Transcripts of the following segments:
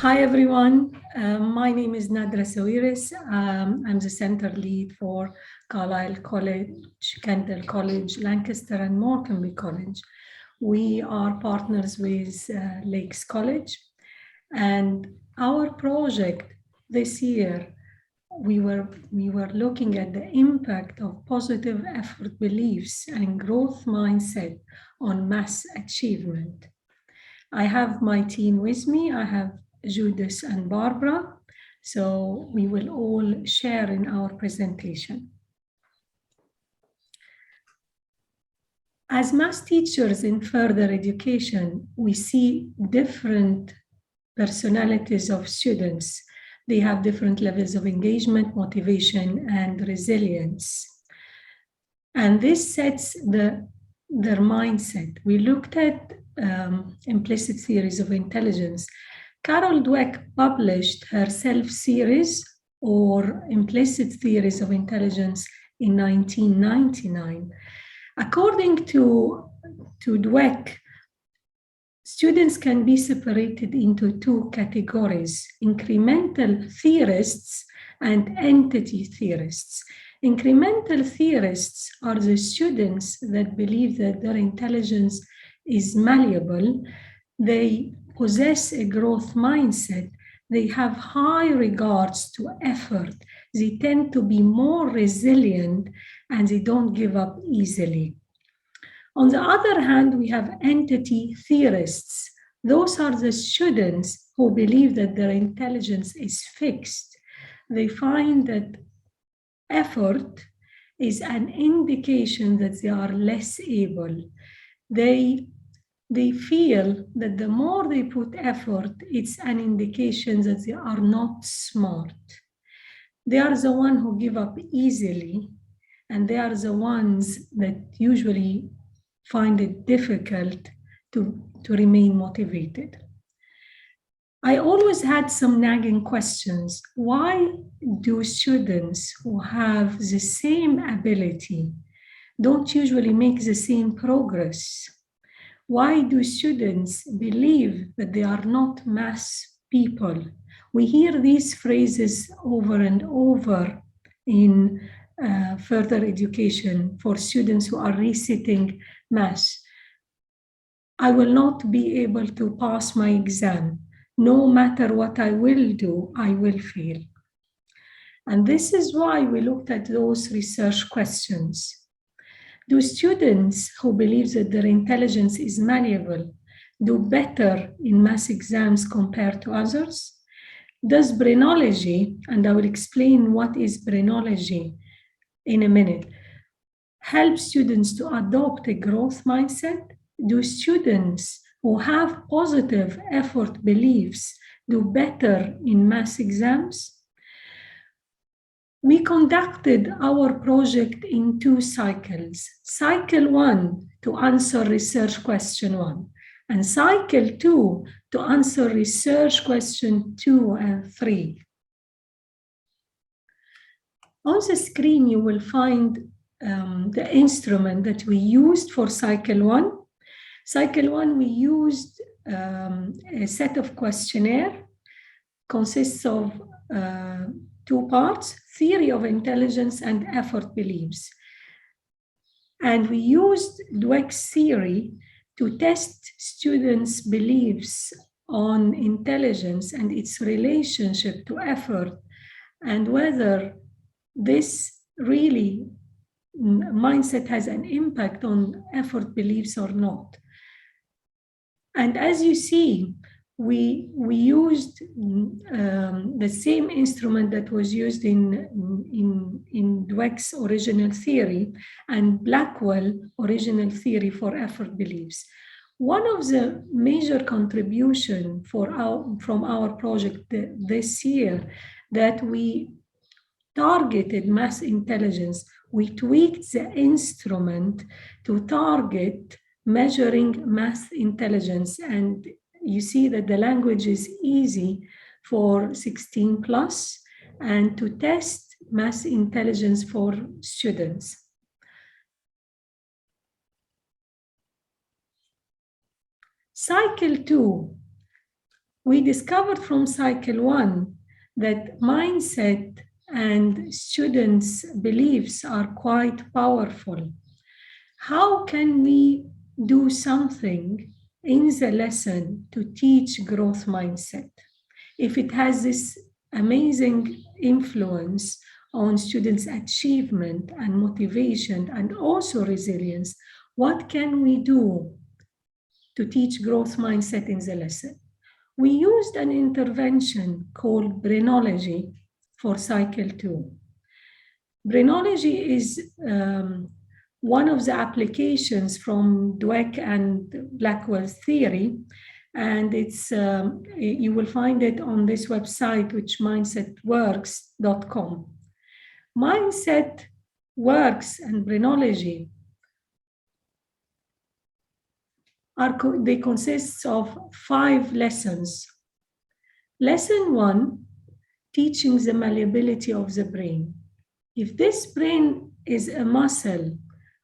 Hi, everyone. My name is Nadra Sawiris. I'm the center lead for Carlisle College, Kendall College, Lancaster, and Morecambe College. We are partners with Lakes College. And our project this year, we were looking at the impact of positive effort beliefs and growth mindset on mass achievement. I have my team with me. I have Judith and Barbara. So we will all share in our presentation. As math teachers in further education, we see different personalities of students. They have different levels of engagement, motivation, and resilience. And this sets their mindset. We looked at implicit theories of intelligence. Carol Dweck published her self-series or implicit theories of intelligence in 1999. According to Dweck, students can be separated into two categories: incremental theorists and entity theorists. Incremental theorists are the students that believe that their intelligence is malleable. They possess a growth mindset. They have high regards to effort. They tend to be more resilient and they don't give up easily. On the other hand, we have entity theorists. Those are the students who believe that their intelligence is fixed. They find that effort is an indication that they are less able. They feel that the more they put effort, it's an indication that they are not smart. They are the ones who give up easily, and they are the ones that usually find it difficult to remain motivated. I always had some nagging questions. Why do students who have the same ability don't usually make the same progress? Why do students believe that they are not math people? We hear these phrases over and over in further education for students who are resitting math. I will not be able to pass my exam. No matter what I will do, I will fail. And this is why we looked at those research questions. Do students who believe that their intelligence is malleable do better in math exams compared to others? Does brainology, and I will explain what is brainology in a minute, help students to adopt a growth mindset? Do students who have positive effort beliefs do better in math exams? We conducted our project in 2 cycles. Cycle 1 to answer research question 1, and cycle 2 to answer research question 2 and 3. On the screen, you will find the instrument that we used for cycle 1. Cycle 1, we used a set of questionnaire, consists of 2 parts: theory of intelligence and effort beliefs. And we used Dweck's theory to test students' beliefs on intelligence and its relationship to effort, and whether this really mindset has an impact on effort beliefs or not. And as you see, we used the same instrument that was used in Dweck's original theory and Blackwell original theory for effort beliefs. One of the major contributions from our project this year that we targeted math intelligence. We tweaked the instrument to target measuring math intelligence, and you see that the language is easy for 16 plus, and to test math intelligence for students. Cycle 2 We discovered from cycle 1 that mindset and students' beliefs are quite powerful. How can we do something in the lesson to teach growth mindset? If it has this amazing influence on students' achievement and motivation and also resilience, what can we do to teach growth mindset in the lesson? We used an intervention called Brainology for cycle 2. Brainology is one of the applications from Dweck and Blackwell's theory, and it's you will find it on this website, which mindsetworks.com. Mindset Works and Brainology they consist of 5 lessons. Lesson 1, teaching the malleability of the brain. If this brain is a muscle,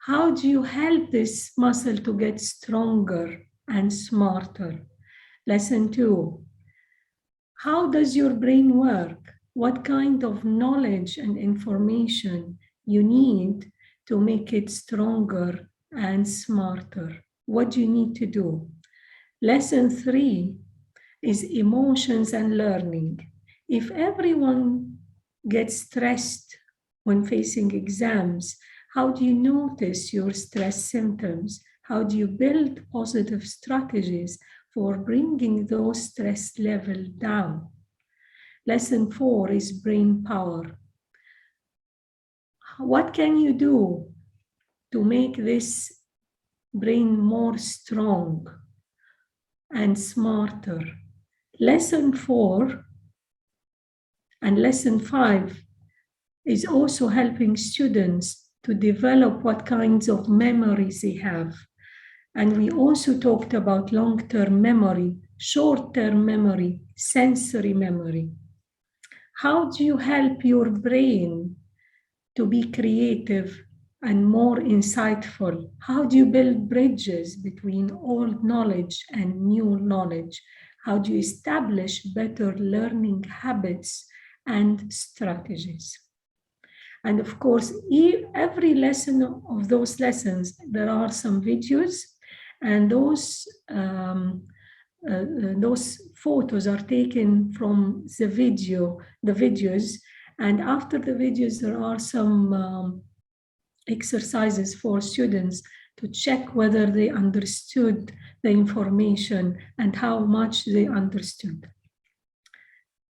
how do you help this muscle to get stronger and smarter? Lesson 2, how does your brain work? What kind of knowledge and information you need to make it stronger and smarter? What do you need to do? Lesson 3 is emotions and learning. If everyone gets stressed when facing exams, how do you notice your stress symptoms? How do you build positive strategies for bringing those stress levels down? Lesson 4 is brain power. What can you do to make this brain more strong and smarter? Lesson 4 and lesson 5 is also helping students to develop what kinds of memories they have. And we also talked about long-term memory, short-term memory, sensory memory. How do you help your brain to be creative and more insightful? How do you build bridges between old knowledge and new knowledge? How do you establish better learning habits and strategies? And of course, every lesson of those lessons, there are some videos, and those photos are taken from the videos, and after the videos, there are some exercises for students to check whether they understood the information and how much they understood.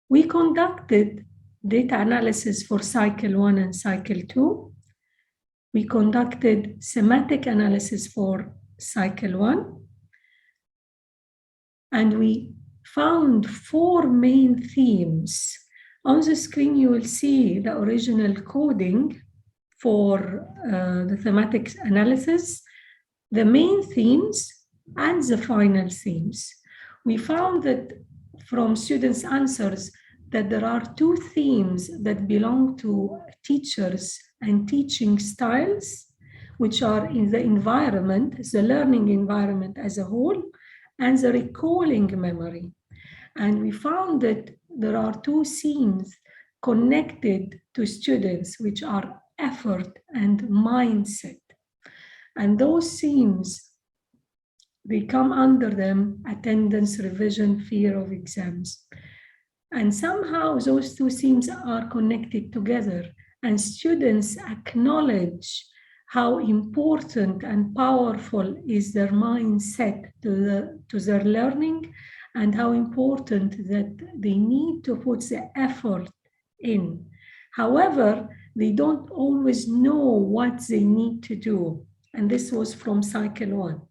We conducted data analysis for cycle 1 and cycle 2. We conducted semantic analysis for cycle 1. And we found 4 main themes. On the screen, you will see the original coding for the thematic analysis, the main themes, and the final themes. We found that from students' answers that there are 2 themes that belong to teachers and teaching styles, which are in the environment, the learning environment as a whole, and the recalling memory. And we found that there are 2 themes connected to students, which are effort and mindset. And those themes, they come under them attendance, revision, fear of exams. And somehow those 2 themes are connected together, and students acknowledge how important and powerful is their mindset to their learning, and how important that they need to put the effort in. However, they don't always know what they need to do. And this was from cycle 1.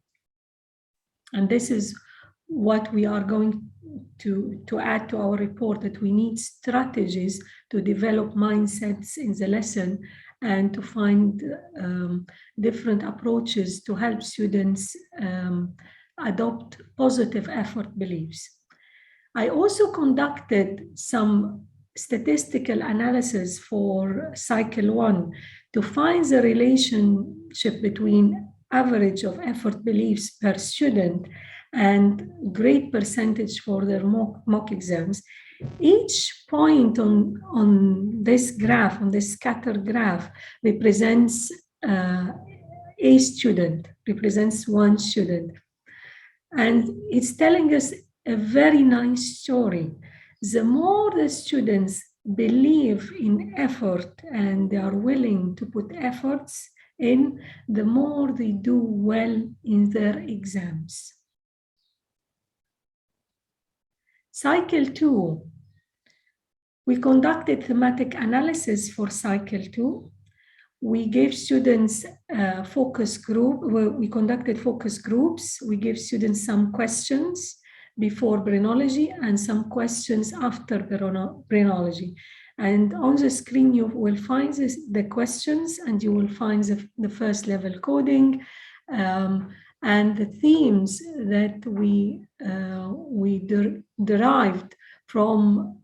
And this is what we are going to add to our report, that we need strategies to develop mindsets in the lesson and to find different approaches to help students adopt positive effort beliefs. I also conducted some statistical analysis for cycle 1 to find the relationship between average of effort beliefs per student and great percentage for their mock exams. Each point on this graph, on this scatter graph, represents a student, represents one student. And it's telling us a very nice story. The more the students believe in effort and they are willing to put efforts in, the more they do well in their exams. Cycle 2. We conducted thematic analysis for cycle 2. We gave students a focus group. We conducted focus groups. We gave students some questions before Brainology and some questions after Brainology. And on the screen, you will find the questions, and you will find the first level coding and the themes that we derived from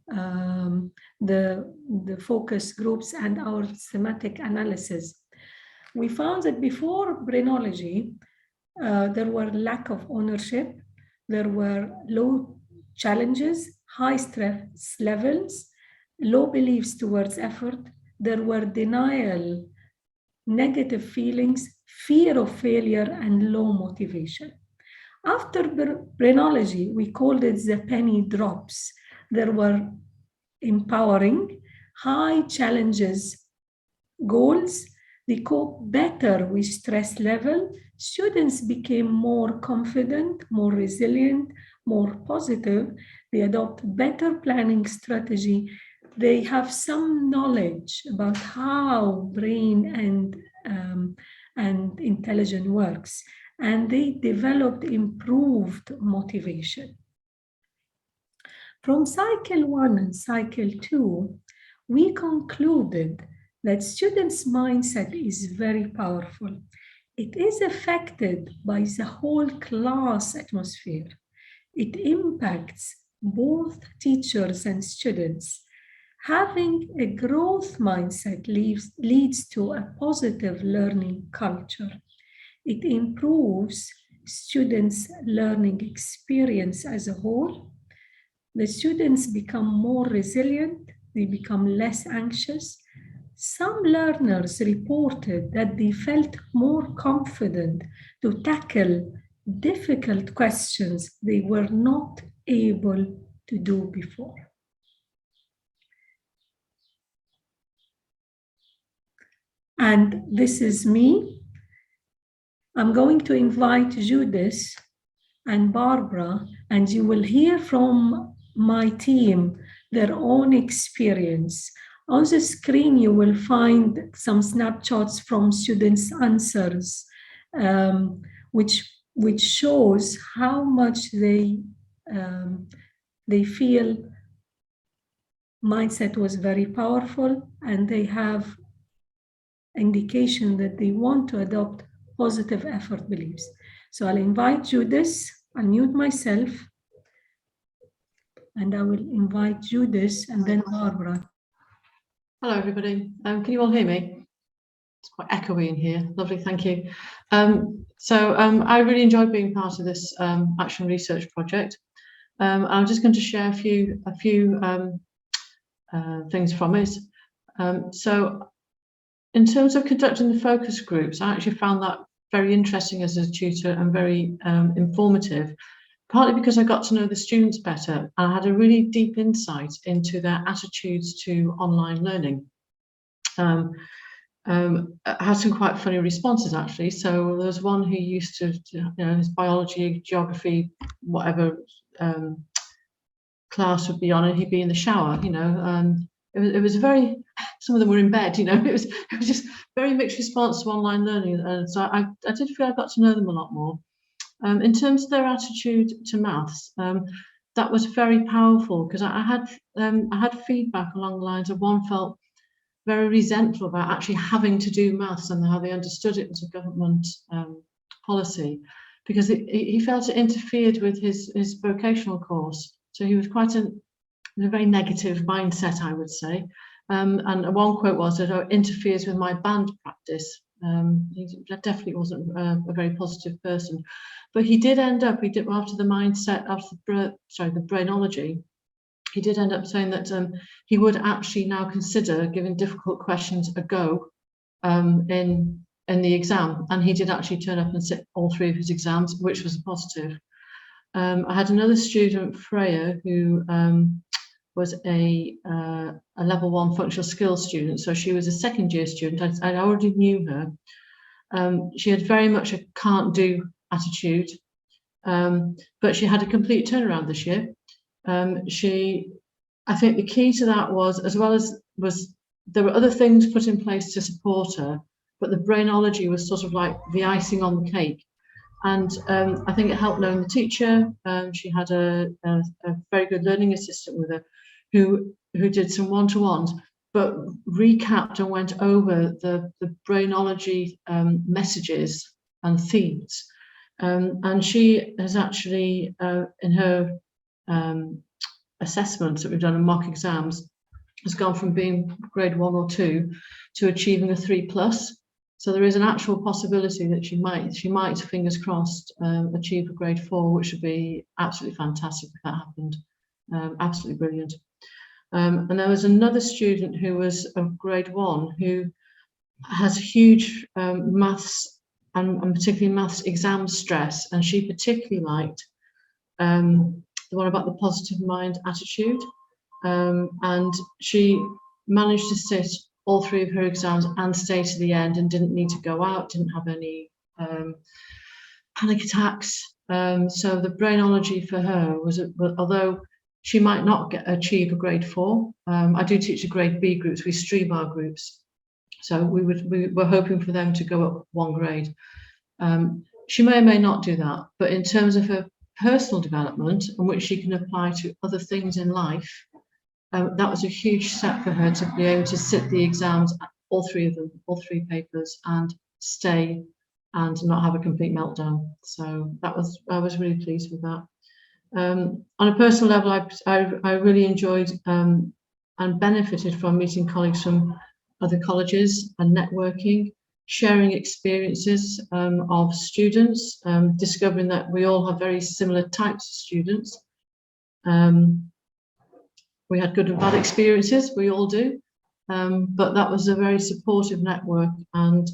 the focus groups and our thematic analysis. We found that before Brainology, there were lack of ownership, there were low challenges, high stress levels, low beliefs towards effort, there were denial, negative feelings, fear of failure, and low motivation. After Brainology, we called it the penny drops. There were empowering, high challenges, goals. They cope better with stress level. Students became more confident, more resilient, more positive. They adopt better planning strategy. They have some knowledge about how brain and intelligence works, and they developed improved motivation. From cycle 1 and cycle 2, we concluded that students' mindset is very powerful. It is affected by the whole class atmosphere. It impacts both teachers and students. Having a growth mindset leads to a positive learning culture. It improves students' learning experience as a whole. The students become more resilient, they become less anxious. Some learners reported that they felt more confident to tackle difficult questions they were not able to do before. And this is me. I'm going to invite Judith and Barbara, and you will hear from my team their own experience. On the screen, you will find some snapshots from students' answers, which shows how much they feel mindset was very powerful, and they have indication that they want to adopt positive effort beliefs. So I'll invite Judith, I'll mute myself, and I will invite Judith and then Barbara. Hello, everybody. Can you all hear me? It's quite echoey in here. Lovely, thank you. I really enjoyed being part of this action research project. I'm just going to share a few things from it. So in terms of conducting the focus groups, I actually found that very interesting as a tutor and very informative, partly because I got to know the students better. I had a really deep insight into their attitudes to online learning. I had some quite funny responses, actually. So there was one who used to his biology, geography, whatever class would be on, and he'd be in the shower, it was very, some of them were in bed, it was just very mixed response to online learning. And so I did feel I got to know them a lot more. In terms of their attitude to maths, that was very powerful, because I had feedback along the lines of one felt very resentful about actually having to do maths and how they understood it as a government policy, because he felt it interfered with his vocational course. So he was quite in a very negative mindset, I would say. And one quote was that it interferes with my band practice. He definitely wasn't a very positive person, but he did end up. He did after the mindset, after the brainology. He did end up saying that he would actually now consider giving difficult questions a go in the exam, and he did actually turn up and sit all 3 of his exams, which was a positive. I had another student, Freya, who was a level 1 functional skills student. So she was a second year student. I already knew her. She had very much a can't do attitude, but she had a complete turnaround this year. I think the key to that was, as well as there were other things put in place to support her, but the brainology was sort of like the icing on the cake. And I think it helped knowing the teacher. She had a very good learning assistant with her who did some one-to-ones, but recapped and went over the brainology messages and themes. And she has actually, in her assessments that we've done in mock exams, has gone from being grade 1 or 2 to achieving a 3+. So there is an actual possibility that she might, fingers crossed, achieve a grade 4, which would be absolutely fantastic if that happened. Absolutely brilliant. And there was another student who was of grade 1 who has huge maths and particularly maths exam stress, and she particularly liked the one about the positive mind attitude, and she managed to sit all 3 of her exams and stay to the end and didn't need to go out, didn't have any panic attacks. So the brainology for her was, although she might not achieve a grade 4, I do teach a grade B groups, we stream our groups. So we were hoping for them to go up 1 grade. She may or may not do that, but in terms of her personal development and which she can apply to other things in life, that was a huge step for her to be able to sit the exams, all 3 of them, all 3 papers, and stay and not have a complete meltdown. So I was really pleased with that. On a personal level, I really enjoyed and benefited from meeting colleagues from other colleges and networking, sharing experiences of students, discovering that we all have very similar types of students. We had good and bad experiences, we all do, but that was a very supportive network, and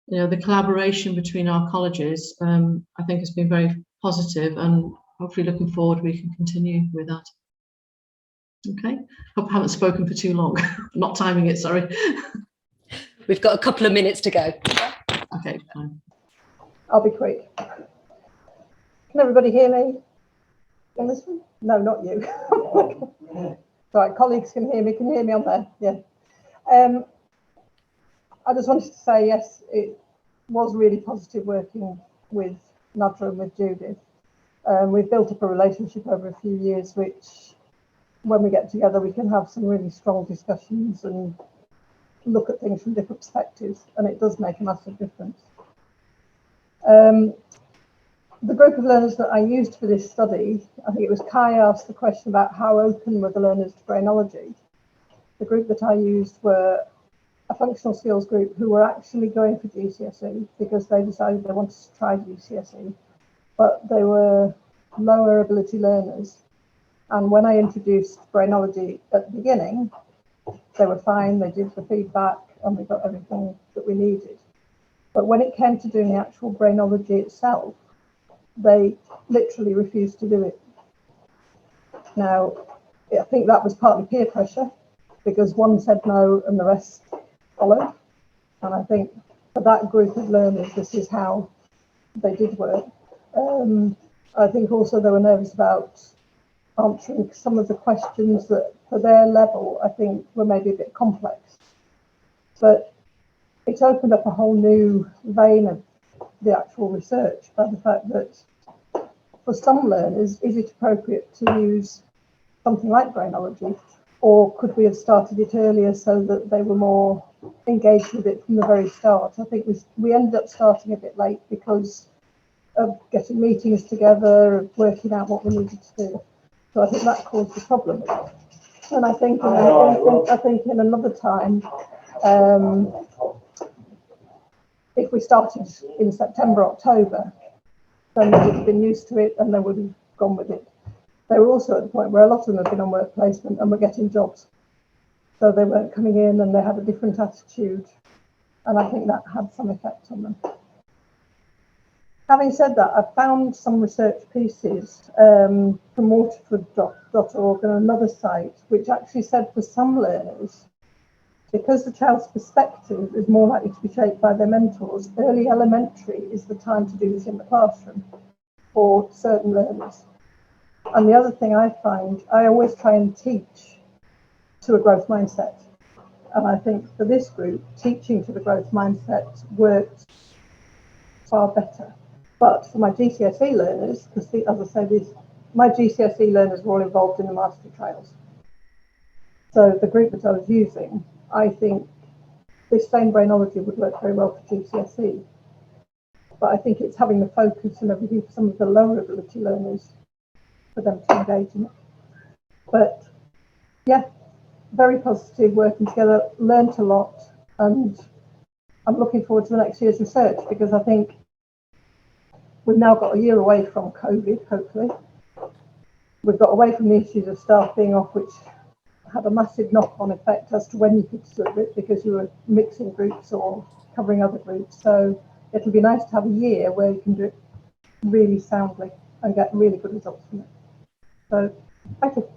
the collaboration between our colleges, I think, has been very positive, and hopefully looking forward we can continue with that. Okay, hope I haven't spoken for too long. Not timing it, sorry. We've got a couple of minutes to go. Okay, fine. I'll be quick. Can everybody hear me? Can listen? No, not you. Right, colleagues can hear me on there. Yeah. I just wanted to say, yes, it was really positive working with Nadra and with Judith. We've built up a relationship over a few years, which when we get together, we can have some really strong discussions and look at things from different perspectives, and it does make a massive difference. The group of learners that I used for this study, I think it was Kai asked the question about how open were the learners to brainology. The group that I used were a functional skills group who were actually going for GCSE because they decided they wanted to try GCSE, but they were lower ability learners. And when I introduced brainology at the beginning, they were fine, they did the feedback, and we got everything that we needed. But when it came to doing the actual brainology itself, they literally refused to do it. Now, I think that was partly peer pressure, because one said no and the rest followed. And I think for that group of learners, this is how they did work. I think also they were nervous about answering some of the questions that for their level, I think were maybe a bit complex. But it opened up a whole new vein of the actual research by the fact that for some learners, is it appropriate to use something like brainology, or could we have started it earlier so that they were more engaged with it from the very start? I think we ended up starting a bit late because of getting meetings together, of working out what we needed to do. So I think that caused the problem. And I think in another time, if we started in September, October, then they would have been used to it and they would have gone with it. They were also at the point where a lot of them had been on work placement and were getting jobs. So they weren't coming in and they had a different attitude. And I think that had some effect on them. Having said that, I've found some research pieces from waterford.org and another site, which actually said for some learners, because the child's perspective is more likely to be shaped by their mentors, early elementary is the time to do this in the classroom for certain learners. And the other thing I find, I always try and teach to a growth mindset. And I think for this group, teaching to the growth mindset worked far better. But for my GCSE learners, because as I say, my GCSE learners were all involved in the mastery trials. So the group that I was using, I think this same brainology would work very well for GCSE. But I think it's having the focus and everything for some of the lower ability learners for them to engage in it. But yeah, very positive, working together, learnt a lot, and I'm looking forward to the next year's research, because I think we've now got a year away from COVID, hopefully. We've got away from the issues of staff being off, which had a massive knock-on effect as to when you could serve it, because you were mixing groups or covering other groups. So it'll be nice to have a year where you can do it really soundly and get really good results from it. So thank you.